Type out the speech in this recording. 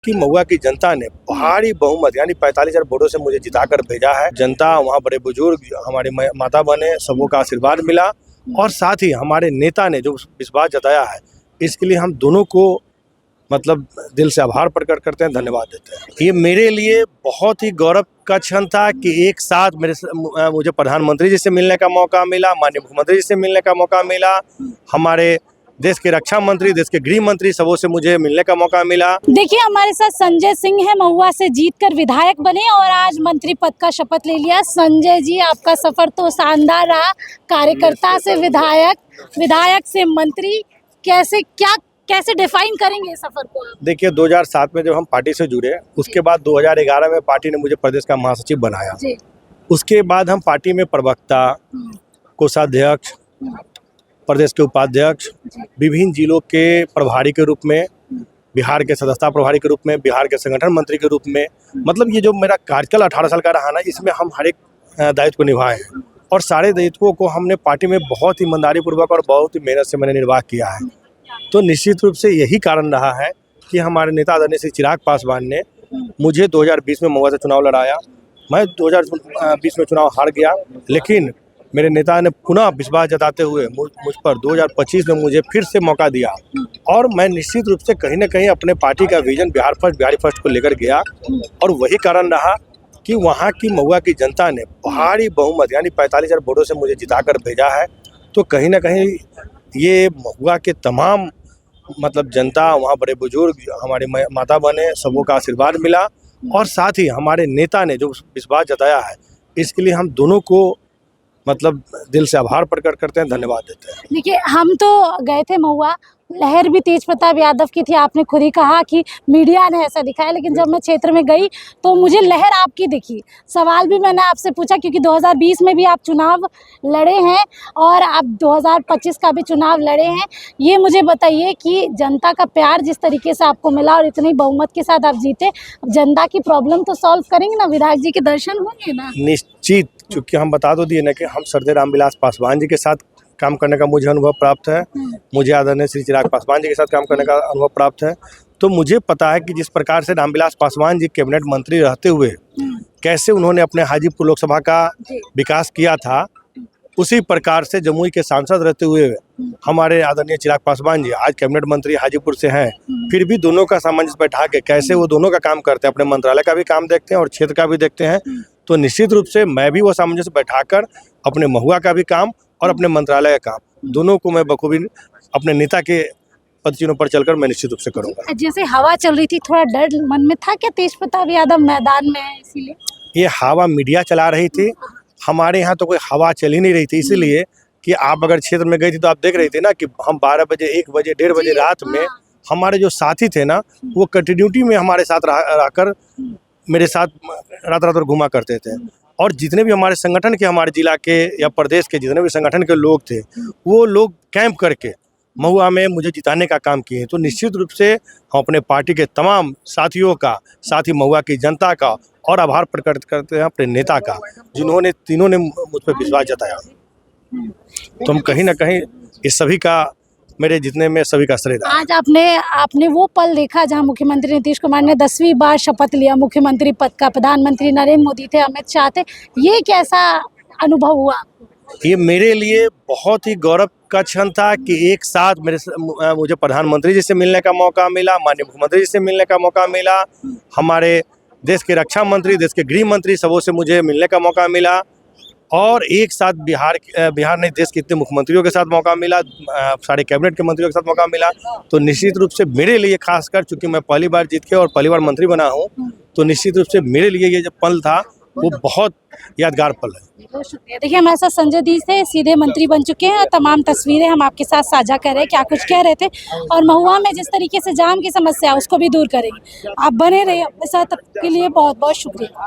कि महुआ की जनता ने भारी बहुमत यानी 45,000 वोटों से मुझे जिताकर भेजा है। जनता, वहाँ बड़े बुजुर्ग, हमारे माता बहने, सबों का आशीर्वाद मिला और साथ ही हमारे नेता ने जो विश्वास जताया है, इसके लिए हम दोनों को मतलब दिल से आभार प्रकट करते हैं, धन्यवाद देते हैं। ये मेरे लिए बहुत ही गौरव का क्षण था कि एक साथ मुझे प्रधानमंत्री जी से मिलने का मौका मिला, माननीय मुख्यमंत्री जी से मिलने का मौका मिला, हमारे देश के रक्षा मंत्री, देश के गृह मंत्री, सबों से मुझे मिलने का मौका मिला। देखिए, हमारे साथ संजय सिंह है, महुआ से जीतकर विधायक बने और आज मंत्री पद का शपथ ले लिया। संजय जी, आपका सफर तो शानदार रहा, कार्यकर्ता से विधायक, विधायक से मंत्री, कैसे डिफाइन करेंगे सफर को? देखिए, 2007 में जब हम पार्टी से जुड़े, उसके बाद 2011 में पार्टी ने मुझे प्रदेश का महासचिव बनाया। उसके बाद हम पार्टी में प्रवक्ता, कोषाध्यक्ष, प्रदेश के उपाध्यक्ष, विभिन्न जिलों के प्रभारी के रूप में, बिहार के सदस्यता प्रभारी के रूप में, बिहार के संगठन मंत्री के रूप में, मतलब ये जो मेरा कार्यकाल 18 साल का रहा ना, इसमें हम हर एक दायित्व को निभाए हैं और सारे दायित्वों को हमने पार्टी में बहुत ईमानदारी पूर्वक और बहुत ही मेहनत से मैंने निर्वाह किया है। तो निश्चित रूप से यही कारण रहा है कि हमारे नेता आदरणीय श्री चिराग पासवान ने मुझे 2020 में महुआ से चुनाव लड़ाया। मैं 2020 में चुनाव हार गया, लेकिन मेरे नेता ने पुनः विश्वास जताते हुए मुझ पर 2025 में मुझे फिर से मौका दिया और मैं निश्चित रूप से कहीं ना कहीं अपने पार्टी का vision Bihar first, Bihari first को लेकर गया और वही कारण रहा कि वहाँ की महुआ की जनता ने भारी बहुमत यानी 45,000 वोटों से मुझे जिताकर भेजा है। तो कहीं ना कहीं ये महुआ के तमाम मतलब जनता, वहाँ बड़े बुजुर्ग, हमारे माता बहने, सबों का आशीर्वाद मिला और साथ ही हमारे नेता ने जो विश्वास जताया है, इसके लिए हम दोनों को मतलब दिल से आभार प्रकट करते हैं, धन्यवाद देते हैं। देखिए, हम तो गए थे महुआ, लहर भी तेज प्रताप यादव की थी। आपने खुद ही कहा कि मीडिया ने ऐसा दिखाया, लेकिन जब मैं क्षेत्र में गई तो मुझे लहर आपकी दिखी। सवाल भी मैंने आपसे पूछा क्योंकि 2020 में भी आप चुनाव लड़े हैं और आप 2025 का भी चुनाव लड़े हैं। ये मुझे बताइए कि जनता का प्यार जिस तरीके से आपको मिला और इतनी बहुमत के साथ आप जीते, जनता की प्रॉब्लम तो सॉल्व करेंगे ना, विधायक जी के दर्शन होंगे ना? निश्चित, क्योंकि हम बता दो दिए ना कि हम सरदार रामविलास पासवान जी के साथ काम करने का मुझे अनुभव प्राप्त है, मुझे आदरणीय श्री चिराग पासवान जी के साथ काम करने का अनुभव प्राप्त है। तो मुझे पता है कि जिस प्रकार से रामविलास पासवान जी कैबिनेट मंत्री रहते हुए कैसे उन्होंने अपने हाजीपुर लोकसभा का विकास किया था, उसी प्रकार से जमुई के सांसद रहते हुए हमारे आदरणीय चिराग पासवान जी आज कैबिनेट मंत्री हाजीपुर से हैं, फिर भी दोनों का सामंजस्य बैठा के कैसे वो दोनों का काम करते हैं, अपने मंत्रालय का भी काम देखते हैं और क्षेत्र का भी देखते हैं। तो निश्चित रूप से मैं भी वो सामंजस्य बैठाकर अपने महुआ का भी काम और अपने मंत्रालय का काम, दोनों को मैं बखूबी अपने नेता के पदचिन्हों पर चलकर मैं निश्चित रूप से करूंगा। जैसे हवा चल रही थी, थोड़ा डर मन में था क्या? तेज प्रताप यादव मैदान में है, इसीलिए ये हवा मीडिया चला रही थी, हमारे यहाँ तो कोई हवा चल ही नहीं रही थी। इसीलिए कि आप अगर क्षेत्र में गई थी तो आप देख रही थी ना कि हम 12 बजे, 1 बजे, 1:30 बजे रात में हमारे जो साथी थे ना, वो कंटिन्यूटी में हमारे साथ रहकर मेरे साथ रात रात भर घुमा करते थे और जितने भी हमारे संगठन के, हमारे जिला के या प्रदेश के जितने भी संगठन के लोग थे, वो लोग कैंप करके महुआ में मुझे जिताने का काम किए। तो निश्चित रूप से हम अपने पार्टी के तमाम साथियों का, साथ ही महुआ की जनता का और आभार प्रकट करते हैं अपने नेता का, जिन्होंने तीनों ने मुझ पर विश्वास जताया। तो हम कहीं ना कहीं इस सभी का, मेरे जितने में सभी का श्रेय। आज आपने वो पल देखा जहां मुख्यमंत्री नीतीश कुमार ने 10वीं बार शपथ लिया मुख्यमंत्री पद का, प्रधानमंत्री नरेंद्र मोदी थे, अमित शाह थे, ये कैसा अनुभव हुआ? ये मेरे लिए बहुत ही गौरव का क्षण था कि एक साथ मुझे प्रधानमंत्री जी से मिलने का मौका मिला, माननीय मुख्यमंत्री जी से मिलने का मौका मिला, हमारे देश के रक्षा मंत्री, देश के गृह मंत्री, सबों से मुझे मिलने का मौका मिला और एक साथ बिहार ने देश के इतने मुख्यमंत्रियों के साथ मौका मिला, सारे कैबिनेट के मंत्रियों के साथ मौका मिला। तो निश्चित रूप से मेरे लिए खासकर, चूंकि मैं पहली बार जीत के और पहली बार मंत्री बना हूं, तो निश्चित रूप से मेरे लिए ये जो पल था वो बहुत यादगार पल है। बहुत शुक्रिया। देखिए, हमारे साथ संजय दी थे, सीधे मंत्री बन चुके हैं और तमाम तस्वीरें हम आपके साथ साझा कर रहे हैं, क्या कुछ कह रहे थे और महुआ में जिस तरीके से जाम की समस्या उसको भी दूर करेंगे। आप बने रहिए अपने साथ, के लिए बहुत बहुत शुक्रिया।